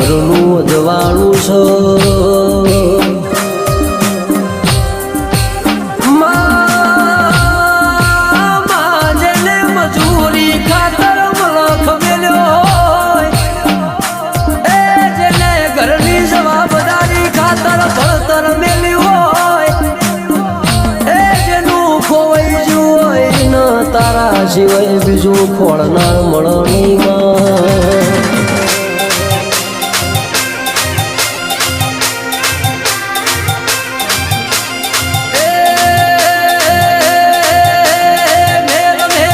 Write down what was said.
ઘરનું અજવાળું છે જેને મજૂરી ખાતર મલખ મેલ્યો હોય એ જેને ઘરની જવાબદારી ખાતર ભણતર મેલ્યું હોય એ જેનું ખોવાઈ ગયું હોય ન તારા સિવાય બીજું ખોળનાર મળણીમાં